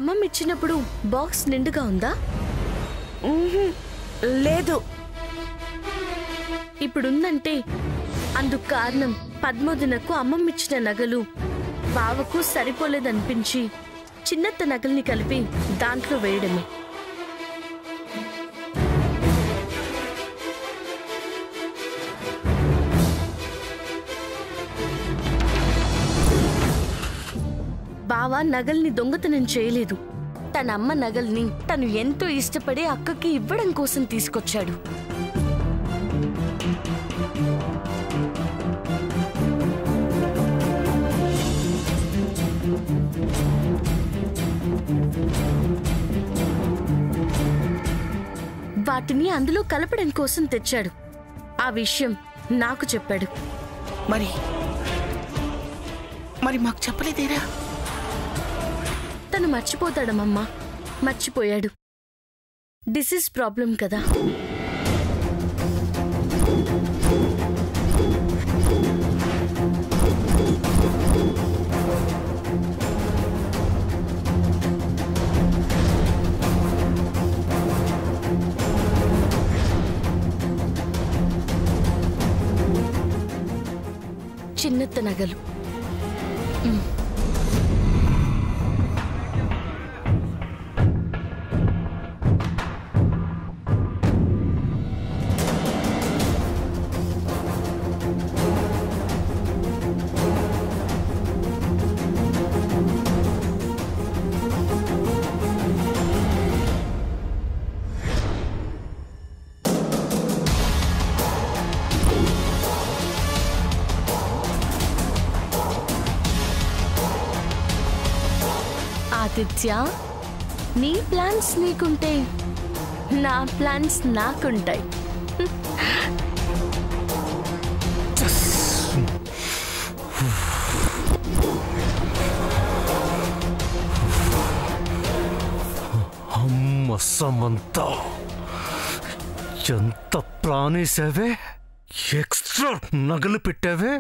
అమ్మమ్మ ఇచ్చినప్పుడు బాక్స్ నిండుగా ఉందా? లేదు. ఇప్పుడుందంటే అందుకు కారణం పద్మోదినకు అమ్మమ్మ ఇచ్చిన నగలు బావకు సరిపోలేదనిపించి చిన్నత్త నగల్ని కలిపి దాంట్లో వేయడమే. బావ నగల్ని దొంగతనం చేయలేదు. తన అమ్మ నగల్ని తను ఎంతో ఇష్టపడే అక్కకి ఇవ్వడం కోసం తీసుకొచ్చాడు. వాటిని అందులో కలపడం కోసం తెచ్చాడు. ఆ విషయం నాకు చెప్పాడు. మరి మాకు చెప్పలేదేరా? తను మర్చిపోతాడమ్మా. మర్చిపోయాడు. డిసీజ్ ప్రాబ్లం కదా. చిన్నత్త నగలు. ఆదిత్య, నీ ప్లాన్స్ నీకుంటే నా ప్లాన్స్ నాకుంటాయి. అమ్మ సమంత, ఎంత ప్లానేసావే! ఎక్స్ట్రా నగలు పెట్టావే!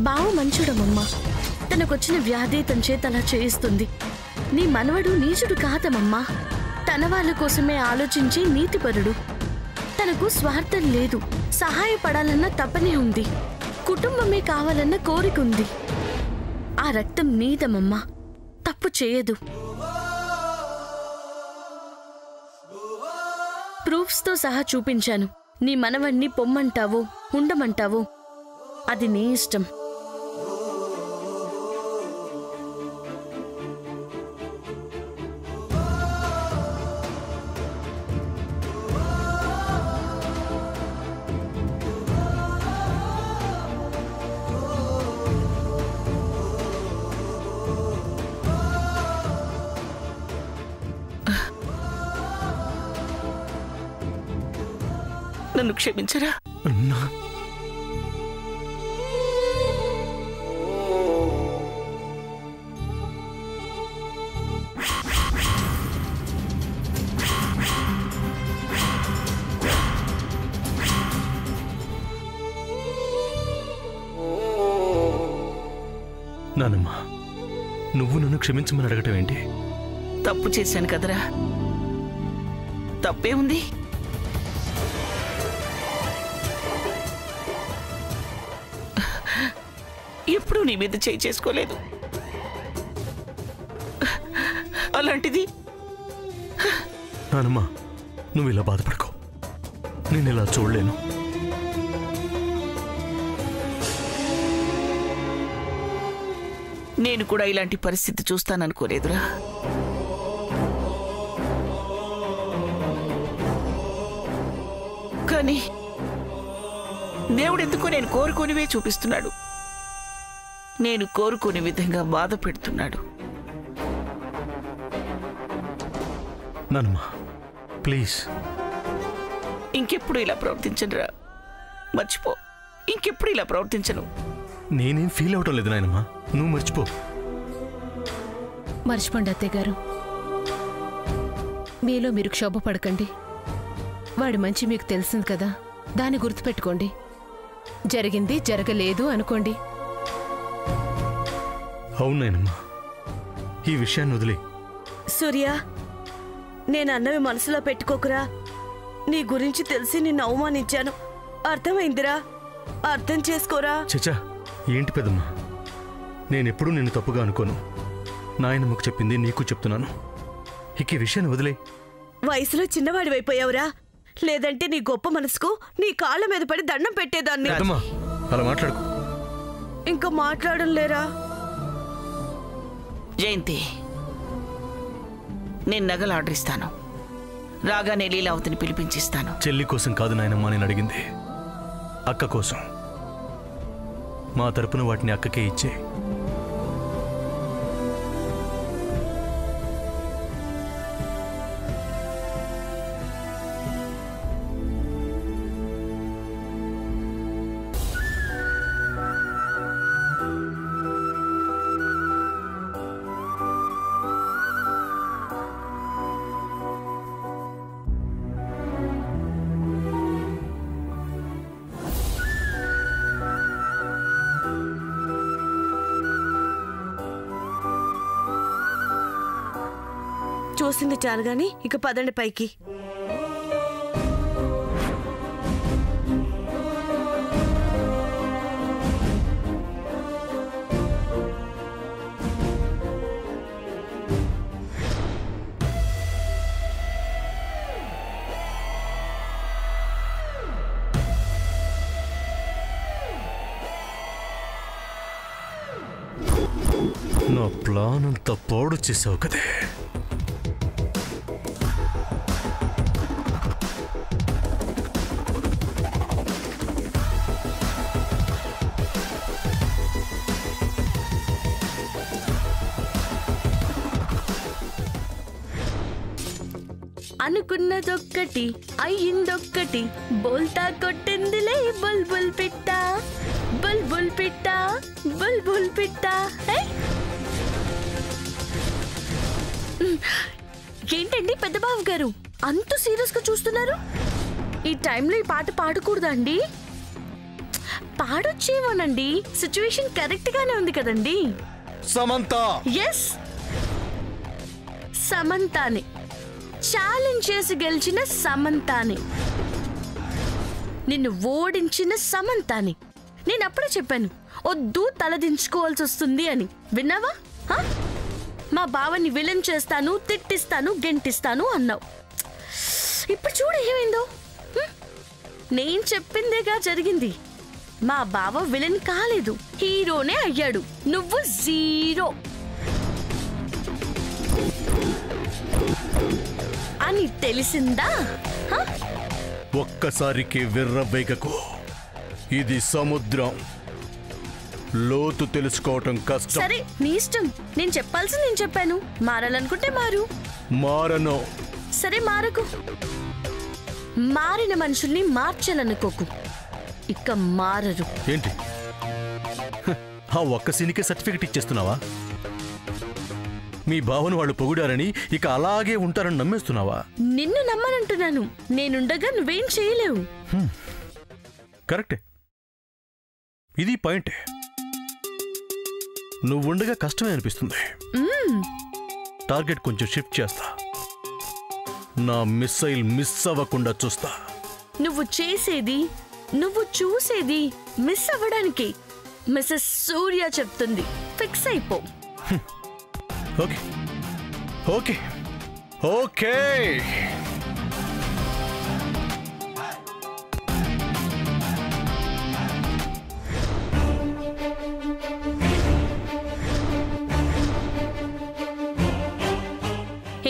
బావ మంచుడమమ్మా. తనకొచ్చిన వ్యాధి తన చేత అలా చేయిస్తుంది. నీ మనవడు నీచుడు కాదమమ్మా. తన వాళ్ళ కోసమే ఆలోచించే నీతిపరుడు. తనకు స్వార్థం లేదు. సహాయపడాలన్న తపనే ఉంది. కుటుంబమే కావాలన్న కోరిక ఉంది. ఆ రక్తం నీదమమ్మా. తప్పు చేయదు. ప్రూఫ్స్తో సహా చూపించాను. నీ మనవణ్ణి పొమ్మంటావో ఉండమంటావో అది నీ ఇష్టం. నన్ను క్షమించరా? నానమ్మా, నువ్వు నన్ను క్షమించమని అడగటం ఏంటి? తప్పు చేశాను కదరా. తప్పే ఉంది. ఎప్పుడూ నీ మీద చేయి చేసుకోలేదు. అలాంటిది నానమ్మా, నువ్వు ఇలా బాధపడకు. నేను ఇలా చూడలేను. నేను కూడా ఇలాంటి పరిస్థితి చూస్తాననుకోలేదురా. కానీ దేవుడెందుకో నేను కోరుకోనివే చూపిస్తున్నాడు. నేను కోరుకునే విధంగా బాధ పెడుతున్నాడు. నానమ్మా, ప్లీజ్ ఇంకెప్పుడు ఇలా ప్రవర్తించనురా. మర్చిపో. ఇంకెప్పుడు ఇలా ప్రవర్తించను. నేనేం ఫీల్ అవటం లేదు నాయనమ్మా. నువ్వు మర్చిపో. మర్చిపోండి అత్తయ్య గారు. మీలో మీరు క్షోభపడకండి. వాడి మంచి మీకు తెలిసింది కదా, దాన్ని గుర్తుపెట్టుకోండి. జరిగింది జరగలేదు అనుకోండి. అవునాయనమ్మా, ఈ విషయాన్ని వదిలే. సూర్య, నేను అన్నవి మనసులో పెట్టుకోకురా. నీ గురించి తెలిసి నిన్ను అవమానించాను. అర్థమైందిరా, అర్థం చేసుకోరా. చచ్చా, ఏంటి పెద్దమ్మా, నేనెప్పుడూ నిన్ను తప్పుగా అనుకోను. నాయనమ్మకు చెప్పింది నీకు చెప్తున్నాను. ఇక ఈ విషయాన్ని వదిలే. వయసులో చిన్నవాడివైపోయావురా. లేదంటే నీ గొప్ప మనసుకు నీ కాళ్ళ మీద పడి దండం పెట్టేదాన్ని. పెద్దమ్మా, అలా మాట్లాడుకో. ఇంకా మాట్లాడడం లేరా? జయంతి, నేను నగలు ఆర్డర్ ఇస్తాను. రాగానే లీలావతిని పిలిపించిస్తాను. చెల్లి కోసం కాదు నాయనమ్మా నేను అడిగింది, అక్క కోసం. మా తరపున వాటిని అక్కకే ఇచ్చే. చూసింది చాలు గాని ఇక పదండి పైకి. నా ప్లాన్ అంతా పాడు చేసావు కదే. అనుకున్నదొక్కటి అయ్యిందొక్కటి, బోల్తా కొట్టిందిలే బుల్బుల్ పిట్ట, బుల్బుల్ పిట్ట, బుల్బుల్ పిట్ట. ఏంటండి పెద్ద బాబు గారు అంత సీరియస్ గా చూస్తున్నారు? ఈ టైంలో ఈ పాట పాడకూడదా అండి? పాడొచ్చేమోనండి, సిచ్యువేషన్ కరెక్ట్ గానే ఉంది కదండి. సమంత, ఎస్, సమంతాని ఛాలెంజ్ చేసి గెలిచిన సమంతాని, నిన్ను ఓడించిన సమంతాని. నేను అప్పుడే చెప్పాను వద్దు తలదించుకోవాల్సి వస్తుంది అని. విన్నావా? మా బావని విలన్ చేస్తాను, తిట్టిస్తాను, గెంటిస్తాను అన్నావు. ఇప్పుడు చూడు ఏమైందో. నేను చెప్పిందేగా జరిగింది. మా బావ విలన్ కాలేదు, హీరోనే అయ్యాడు. నువ్వు జీరో అని తెలిసిందా? ఒక్కసారికి విర్రవేగకు. ఇది సముద్రం, లోతు తెలుసుకోవటం కష్టం. సరే నీ ఇష్టం. నేను చెప్పాల్సింది నేను చెప్పాను. మారాలనుకుంటే మారు. మారను. సరే మారకు. మారిన మనుషుల్ని మార్చాలనుకోకు, ఇక మారరు. ఏంటి ఆ ఒక్క సీనికే సర్టిఫికెట్ ఇచ్చేస్తున్నావా? మీ బావను వాళ్ళు పొగిడారని ఇక అలాగే ఉంటారని నమ్మేస్తున్నావా? నిన్ను నమ్మనంటున్నాను. నేనుండగా నువ్వేం చేయలేవు. కరెక్టే, ఇది పాయింటే. నువ్వుండగా కష్టమే అనిపిస్తుంది. టార్గెట్ కొంచెం షిఫ్ట్ చేస్తా. నా మిస్సైల్ మిస్ అవ్వకుండా చూస్తా. నువ్వు చేసేది, నువ్వు చూసేది మిస్ అవ్వడానికి మిస్సెస్ సూర్య చెప్తుంది. ఫిక్స్ అయిపో. Okay okay okay.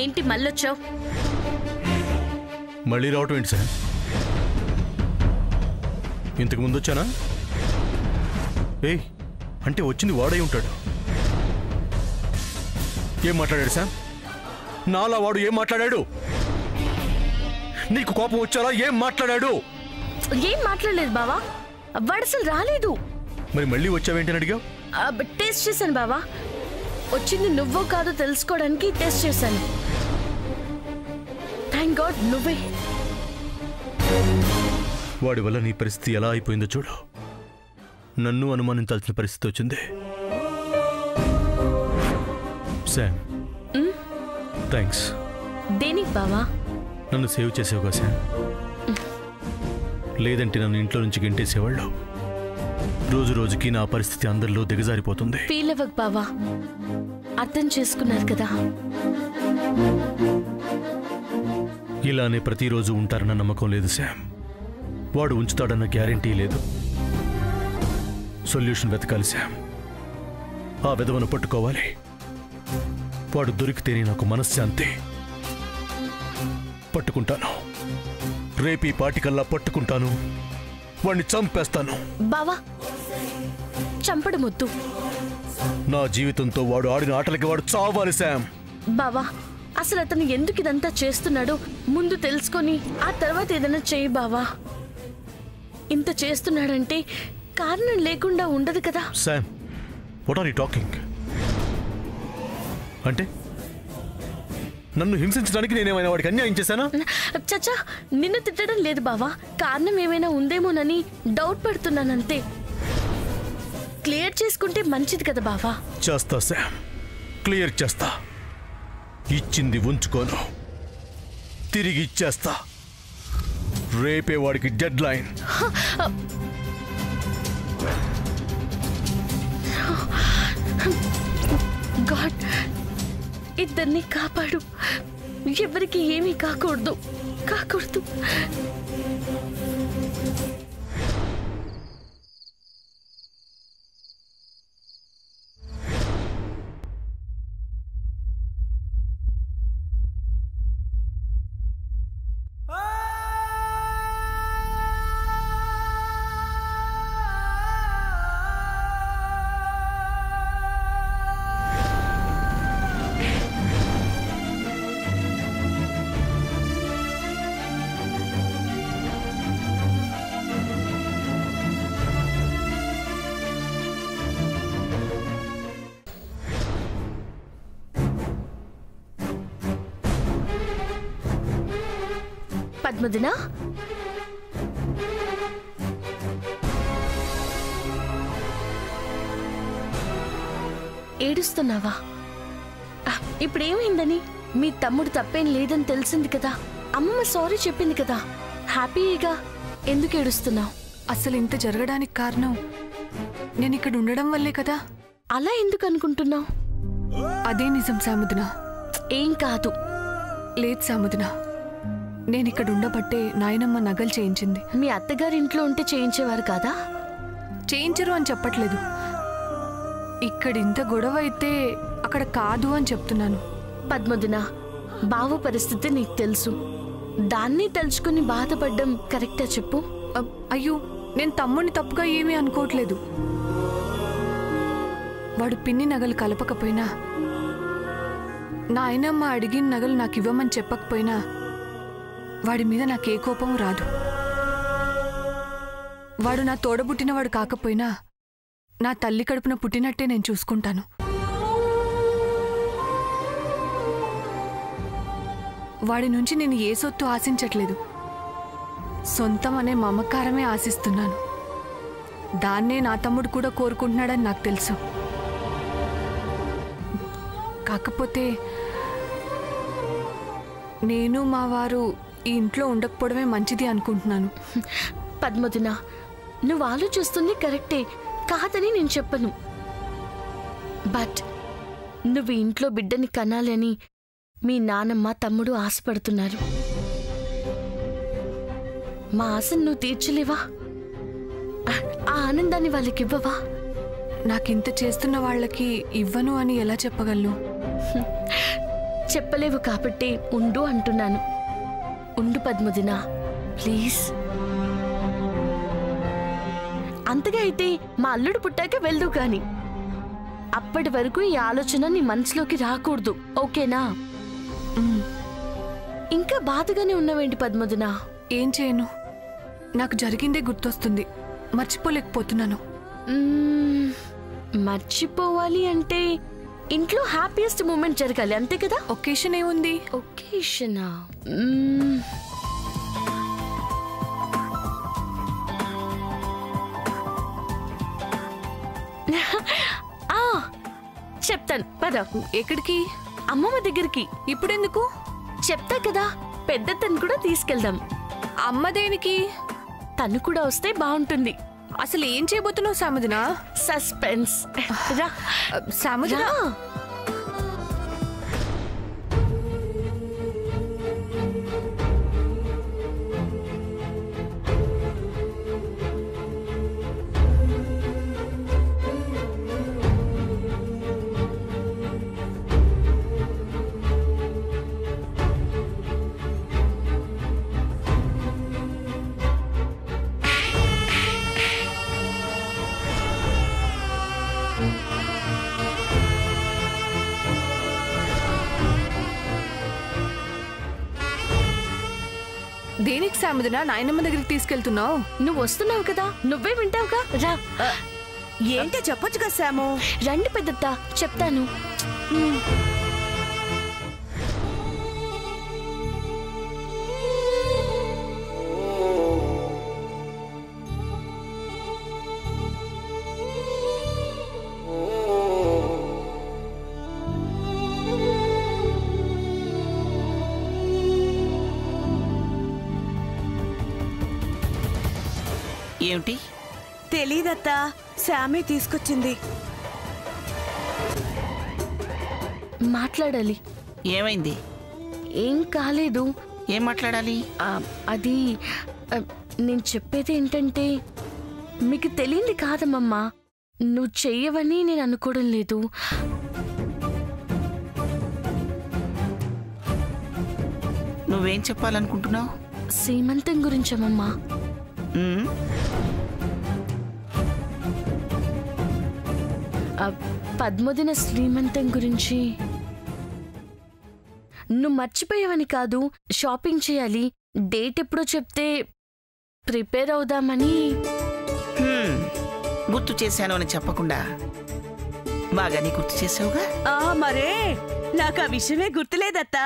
ఏంటి మళ్ళొచ్చావు? మళ్ళీ రావటం ఏంటి సార్? ఇంతకు ముందు వచ్చానా? ఏయ్, అంటే వచ్చింది వాడై ఉంటాడు. ఏం మాట్లాడాడు సార్? నాలా వాడు ఏం మాట్లాడాడు? నీకు కోపం వచ్చారా? ఏం మాట్లాడాడు? ఏం మాట్లాడలేదు బావా, వాడు అసలు రాలేదు. మరి మళ్ళీ వచ్చావేంటని అడిగావు? టేస్ట్ చేశాను బావా. వచ్చింది నువ్వో కాదో తెలుసుకోవడానికి టెస్ట్ చేశాను. థ్యాంక్ గాడ్ నువ్వే. వాడి వల్ల నీ పరిస్థితి ఎలా అయిపోయిందో చూడు. నన్ను అనుమానించాల్సిన పరిస్థితి వచ్చింది. Sam, thanks. దేనికి బావా? నన్ను సేవ్ చేసేవుగా శామ్. లేదంటే నన్ను ఇంట్లో నుంచి గెంటేసేవాళ్ళు. రోజు రోజుకి నా పరిస్థితి అందరిలో దిగజారిపోతుంది. ఫీల్ అవ్వకు బావా, అర్థం చేసుకున్నారు కదా. ఇలానే ప్రతిరోజు ఉంటారన్న నమ్మకం లేదు శామ్. వాడు ఉంచుతాడన్న గ్యారెంటీ లేదు. సొల్యూషన్ వెతకాలి శామ్. ఆ విధవను పట్టుకోవాలి. వాడు దొరికితేనే నాకు మనశ్శాంతి. పట్టుకుంటాను. రేపీ పాటికల్లా పట్టుకుంటాను. వాణ్ణి చంపేస్తాను. బావా, చంపడమొద్దు. నా జీవితంతో వాడు ఆడిన ఆటలకి వాడు చావాలి శామ్. బావా, అసలు అతను ఎందుకు ఇదంతా చేస్తున్నాడో ముందు తెలుసుకొని ఆ తర్వాత ఏదైనా చేయి బావా. ఇంత చేస్తున్నాడంటే కారణం లేకుండా ఉండదు కదా. Sam, what are you talking? అంటే నన్ను హింసించడానికి నేనేమైనా వాడికి అన్యాయం చేశానా? చచ్చా, నిన్ను తిట్టడం లేదు బావా. కారణం ఏమైనా ఉందేమోనని డౌట్ పడుతున్నానంతే. క్లియర్ చేసుకుంటే మంచిది కదా బావా. చేస్తా శామ్, క్లియర్ చేస్తా. ఇచ్చింది ఉంచుకోను, తిరిగి ఇచ్చేస్తా. రేపే వాడికి డెడ్ లైన్. గాడ్, ఇద్దరిని కాపాడు. ఎవరికి ఏమీ కాకూడదు. పద్మదిన, ఏడుస్తున్నావా? ఇప్పుడేమైందని? మీ తమ్ముడు తప్పేం లేదని తెలిసింది కదా. అమ్మమ్మ సారీ చెప్పింది కదా. హ్యాపీగా ఎందుకు ఏడుస్తున్నావు? అసలు ఇంత జరగడానికి కారణం నేను ఇక్కడ ఉండడం వల్లే కదా. అలా ఎందుకు అనుకుంటున్నావు? అదే నిజం సాముద్నా. ఏం కాదు. లేదు సాముద్నా, నేను ఇక్కడ ఉండబట్టే నాయనమ్మ నగలు చేయించింది. మీ అత్తగారి ఇంట్లో ఉంటే చేయించేవారు కాదా? చేయించరు అని చెప్పట్లేదు. ఇక్కడ ఇంత గొడవ అయితే అక్కడ కాదు అని చెప్తున్నాను. పద్మదిన, బావ పరిస్థితి నీకు తెలుసు. దాన్ని తలుచుకుని బాధపడ్డం కరెక్టా చెప్పు? అయ్యో, నేను తమ్ముడిని తప్పుగా ఏమీ అనుకోవట్లేదు. వాడు పిన్ని నగలు కలపకపోయినా, నాయనమ్మ అడిగిన నగలు నాకు ఇవ్వమని చెప్పకపోయినా వాడి మీద నాకే కోపం రాదు. వాడు నా తోడబుట్టినవాడు కాకపోయినా నా తల్లి కడుపున పుట్టినట్టే నేను చూసుకుంటాను. వాడి నుంచి నేను ఏ సొత్తు ఆశించట్లేదు. సొంతం అనే మమకారమే ఆశిస్తున్నాను. దాన్నే నా తమ్ముడు కూడా కోరుకుంటున్నాడని నాకు తెలుసు. కాకపోతే నేను మా వారు ఈ ఇంట్లో ఉండకపోవడమే మంచిది అనుకుంటున్నాను. పద్మదిన, నువ్వు ఆలోచిస్తుంది కరెక్టే, కాదని నేను చెప్పను. బట్ నువ్వు ఇంట్లో బిడ్డని కనాలని మీ నానమ్మ తమ్ముడు ఆశపడుతున్నారు. మా ఆశను నువ్వు తీర్చలేవా? ఆ ఆనందాన్ని వాళ్ళకి ఇవ్వవా? నాకింత చేస్తున్న వాళ్ళకి ఇవ్వను అని ఎలా చెప్పగలను? చెప్పలేవు కాబట్టి ఉండు అంటున్నాను. ఉండు పద్మదిన, ప్లీజ్. అంతగా అయితే మా అల్లుడు పుట్టాక వెళ్దు కాని. అప్పటి వరకు ఈ ఆలోచన నీ మనసులోకి రాకూడదు, ఓకేనా? ఇంకా బాధగానే ఉన్నావేంటి పద్మదిన? ఏం చేయను, నాకు జరిగిందే గుర్తొస్తుంది, మర్చిపోలేకపోతున్నాను. మర్చిపోవాలి అంటే ఇంట్లో హ్యాపీయెస్ట్ మూమెంట్ జరగాలి, అంతే కదా? ఒకేషన్ ఏముంది? ఒకేషనా? చెప్తాను పద. ఎక్కడికి? అమ్మమ్మ దగ్గరికి. ఇప్పుడెందుకు? చెప్తా కదా, పెద్ద తను కూడా తీసుకెళ్దాం. అమ్మ దేనికి? తను కూడా వస్తే బాగుంటుంది. అసలు ఏం చేయబోతున్నావు సాముదినా? సస్పెన్స్. రా సాముదినా. దేనికి సాముదినా నాయనమ్మ దగ్గరికి తీసుకెళ్తున్నావు? నువ్వు వస్తున్నావు కదా, నువ్వే వింటావుగా. రా. ఏంటో చెప్పొచ్చు కదా సాము. రండి పెద్దత్త, చెప్తాను. ఏమిటి? తెలీదత్తా, శామే తీసుకొచ్చింది. మాట్లాడాలి. ఏమైంది? ఏం కాలేదు. ఏం మాట్లాడాలి? అది నేను చెప్పేది ఏంటంటే, మీకు తెలియంది కాదమ్మమ్మా, నువ్వు చెయ్యవని నేను అనుకోవడం లేదు. నువ్వేం చెప్పాలనుకుంటున్నావు? సీమంతం గురించమ్మమ్మా. పద్మదిన శ్రీమంతం గురించి. నువ్వు మర్చిపోయావని కాదు, షాపింగ్ చేయాలి, డేట్ ఎప్పుడో చెప్తే ప్రిపేర్ అవుదామని. గుర్తు చేశాను అని చెప్పకుండా బాగానే గుర్తు చేసావుగా. మరే నాకు ఆ విషయమే గుర్తులేదత్తా.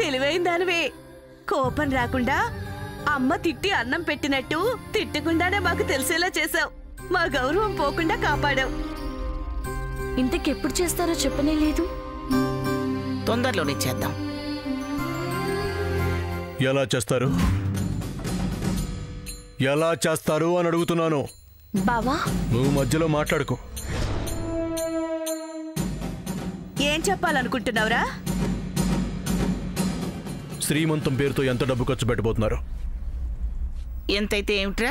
తెలివైన దానివే. కోపం రాకుండా అమ్మ తిట్టి అన్నం పెట్టినట్టు తిట్టకుండానే మాకు తెలిసేలా చేసావు. మా గౌరవం పోకుండా కాపాడావు. ఇంతకెప్పుడు చేస్తారో చెప్పనే లేదు. తొందరలోనే చేద్దాం. ఎలా చేస్తారు? ఎలా చేస్తారు అని అడుగుతున్నాను. బావా, నువ్వు మధ్యలో మాట్లాడుకో. ఏం చెప్పాలనుకుంటున్నావురా? శ్రీమంతం పేరుతో ఎంత డబ్బు ఖర్చు పెట్టబోతున్నారు? ఎంతైతే ఏమిట్రా?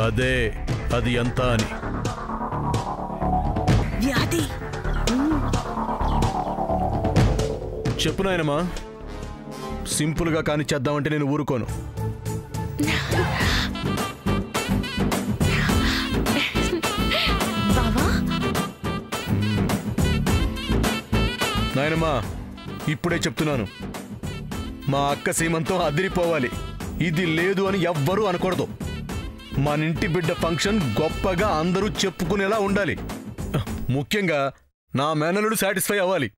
అదే, అది ఎంత అని. వ్యాధి. చెప్పు నాయనమ్మా. సింపుల్గా కాని చేద్దామంటే నేను ఊరుకోను. బావా, నాయనమ్మా, ఇప్పుడే చెప్తున్నాను, మా అక్క సీమంతం అదిరిపోవాలి. ఇది లేదు అని ఎవ్వరూ అనకూడదు. మన ఇంటి బిడ్డ ఫంక్షన్ గొప్పగా అందరూ చెప్పుకునేలా ఉండాలి. ముఖ్యంగా నా మేనలుడు సాటిస్ఫై అవ్వాలి.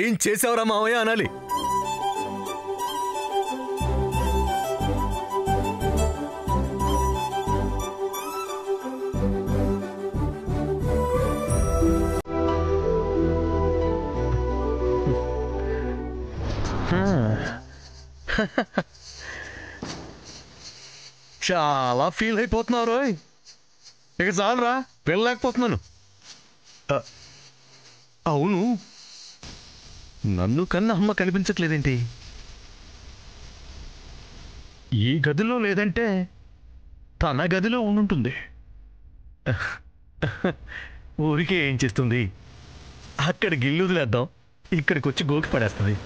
ఏం చేసావురా మావయ్య అనాలి. చాలా ఫీల్ అయిపోతున్నారు రోయ్. ఇక చాలరా, వెళ్ళలేకపోతున్నాను. అవును, నన్ను కన్నా అమ్మ కనిపించట్లేదేంటి? ఈ గదిలో లేదంటే తన గదిలో ఉండుంటుంది. ఊరికే ఏం చేస్తుంది? అక్కడ గిల్లు వదిలేద్దాం, ఇక్కడికి వచ్చి గోకి పడేస్తుంది.